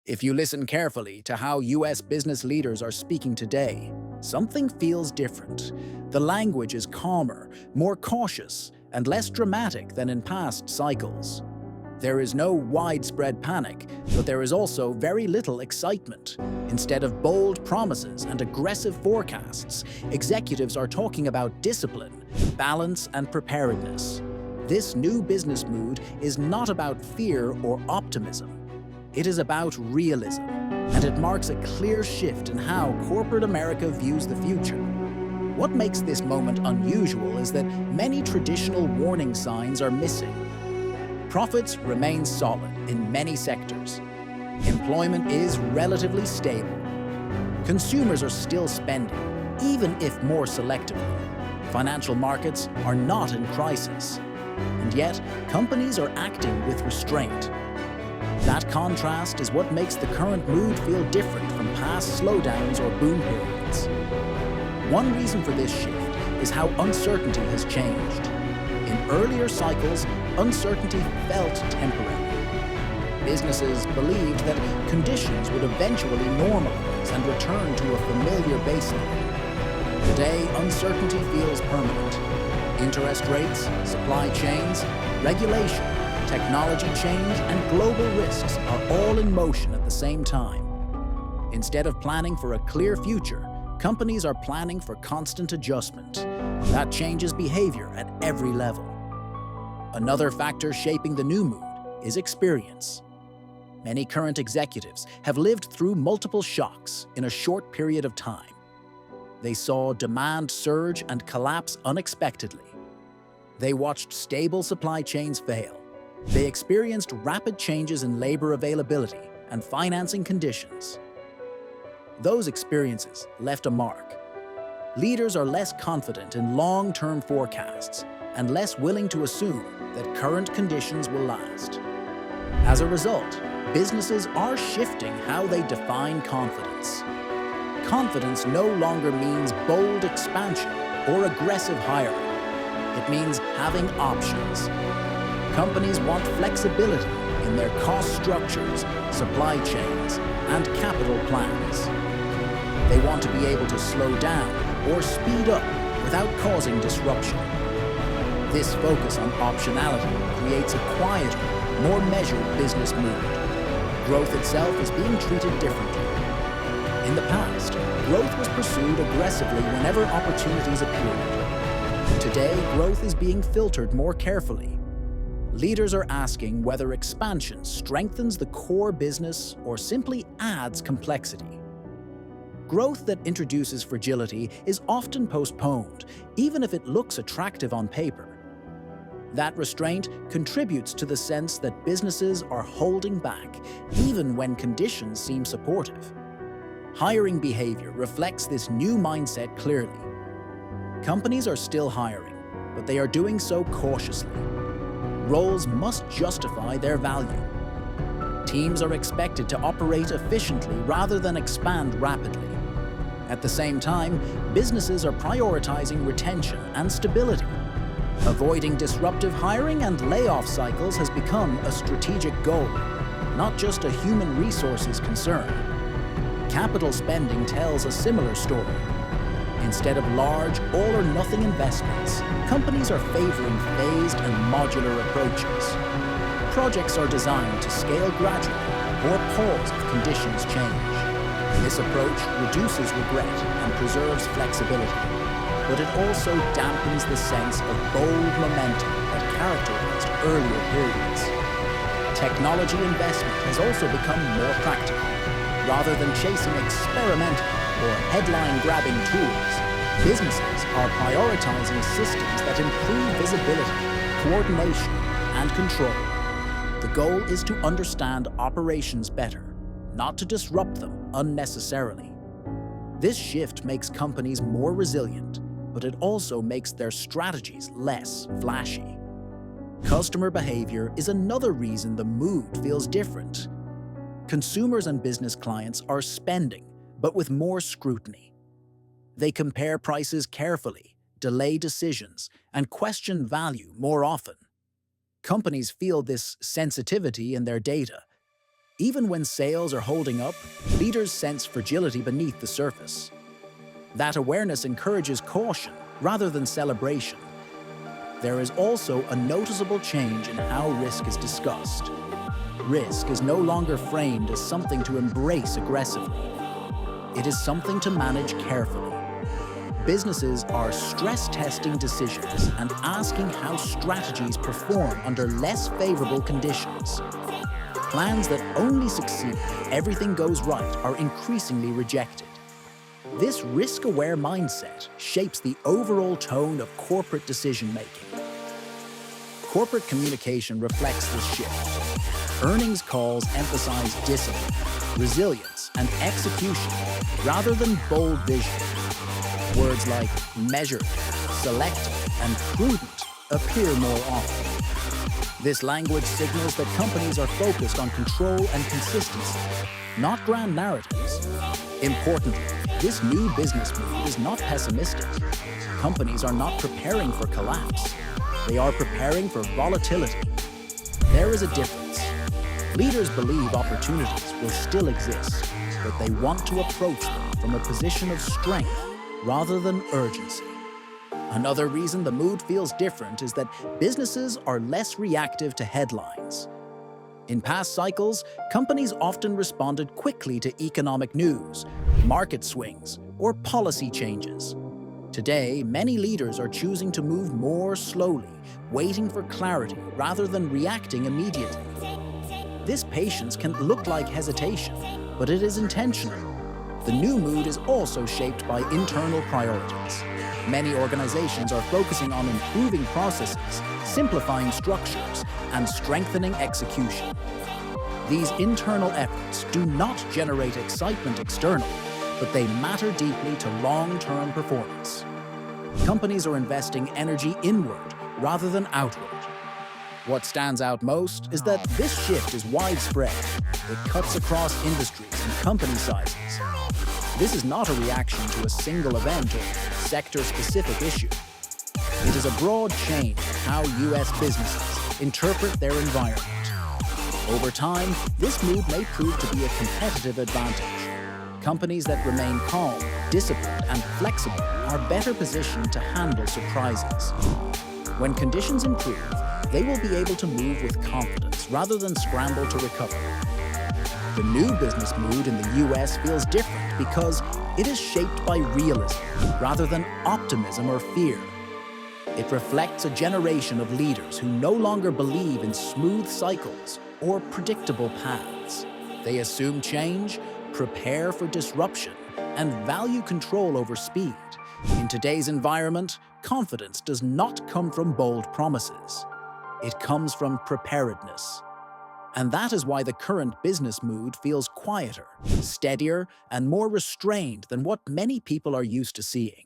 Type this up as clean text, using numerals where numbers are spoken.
If you listen carefully to how US business leaders are speaking today, something feels different. The language is calmer, more cautious, and less dramatic than in past cycles. There is no widespread panic, but there is also very little excitement. Instead of bold promises and aggressive forecasts, executives are talking about discipline, balance, and preparedness. This new business mood is not about fear or optimism. It is about realism, and it marks a clear shift in how corporate America views the future. What makes this moment unusual is that many traditional warning signs are missing. Profits remain solid in many sectors. Employment is relatively stable. Consumers are still spending, even if more selectively. Financial markets are not in crisis. And yet, companies are acting with restraint. That contrast is what makes the current mood feel different from past slowdowns or boom periods. One reason for this shift is how uncertainty has changed. In earlier cycles, uncertainty felt temporary. Businesses believed that conditions would eventually normalize and return to a familiar baseline. Today, uncertainty feels permanent. Interest rates, supply chains, regulation, technology change, and global risks are all in motion at the same time. Instead of planning for a clear future, companies are planning for constant adjustment. That changes behavior at every level. Another factor shaping the new mood is experience. Many current executives have lived through multiple shocks in a short period of time. They saw demand surge and collapse unexpectedly. They watched stable supply chains fail. They experienced rapid changes in labor availability and financing conditions. Those experiences left a mark. Leaders are less confident in long-term forecasts and less willing to assume that current conditions will last. As a result, businesses are shifting how they define confidence. Confidence no longer means bold expansion or aggressive hiring. It means having options. Companies want flexibility in their cost structures, supply chains, and capital plans. They want to be able to slow down or speed up without causing disruption. This focus on optionality creates a quieter, more measured business mood. Growth itself is being treated differently. In the past, growth was pursued aggressively whenever opportunities appeared. Today, growth is being filtered more carefully. Leaders are asking whether expansion strengthens the core business or simply adds complexity. Growth that introduces fragility is often postponed, even if it looks attractive on paper. That restraint contributes to the sense that businesses are holding back, even when conditions seem supportive. Hiring behavior reflects this new mindset clearly. Companies are still hiring, but they are doing so cautiously. Roles must justify their value. Teams are expected to operate efficiently rather than expand rapidly. At the same time, businesses are prioritizing retention and stability. Avoiding disruptive hiring and layoff cycles has become a strategic goal, not just a human resources concern. Capital spending tells a similar story. Instead of large, all-or-nothing investments, companies are favoring phased and modular approaches. Projects are designed to scale gradually or pause if conditions change. This approach reduces regret and preserves flexibility, but it also dampens the sense of bold momentum that characterized earlier periods. Technology investment has also become more practical. Rather than chasing experimental or headline-grabbing tools, businesses are prioritizing systems that improve visibility, coordination, and control. The goal is to understand operations better, not to disrupt them unnecessarily. This shift makes companies more resilient, but it also makes their strategies less flashy. Customer behavior is another reason the mood feels different. Consumers and business clients are spending, but with more scrutiny. They compare prices carefully, delay decisions, and question value more often. Companies feel this sensitivity in their data. Even when sales are holding up, leaders sense fragility beneath the surface. That awareness encourages caution rather than celebration. There is also a noticeable change in how risk is discussed. Risk is no longer framed as something to embrace aggressively. It is something to manage carefully. Businesses are stress-testing decisions and asking how strategies perform under less favorable conditions. Plans that only succeed if everything goes right are increasingly rejected. This risk-aware mindset shapes the overall tone of corporate decision-making. Corporate communication reflects this shift. Earnings calls emphasize discipline, resilience, and execution rather than bold vision. Words like measured, selective, and prudent appear more often. This language signals that companies are focused on control and consistency, not grand narratives. Importantly, this new business move is not pessimistic. Companies are not preparing for collapse. They are preparing for volatility. There is a difference. Leaders believe opportunities will still exist, but they want to approach them from a position of strength rather than urgency. Another reason the mood feels different is that businesses are less reactive to headlines. In past cycles, companies often responded quickly to economic news, market swings, or policy changes. Today, many leaders are choosing to move more slowly, waiting for clarity rather than reacting immediately. This patience can look like hesitation, but it is intentional. The new mood is also shaped by internal priorities. Many organizations are focusing on improving processes, simplifying structures, and strengthening execution. These internal efforts do not generate excitement externally, but they matter deeply to long-term performance. Companies are investing energy inward rather than outward. What stands out most is that this shift is widespread. It cuts across industries and company sizes. This is not a reaction to a single event or sector-specific issue. It is a broad change in how U.S. businesses interpret their environment. Over time, this mood may prove to be a competitive advantage. Companies that remain calm, disciplined, and flexible are better positioned to handle surprises. When conditions improve, they will be able to move with confidence rather than scramble to recover. The new business mood in the U.S. feels different because it is shaped by realism rather than optimism or fear. It reflects a generation of leaders who no longer believe in smooth cycles or predictable paths. They assume change, prepare for disruption, and value control over speed. In today's environment, confidence does not come from bold promises. It comes from preparedness. And that is why the current business mood feels quieter, steadier, and more restrained than what many people are used to seeing.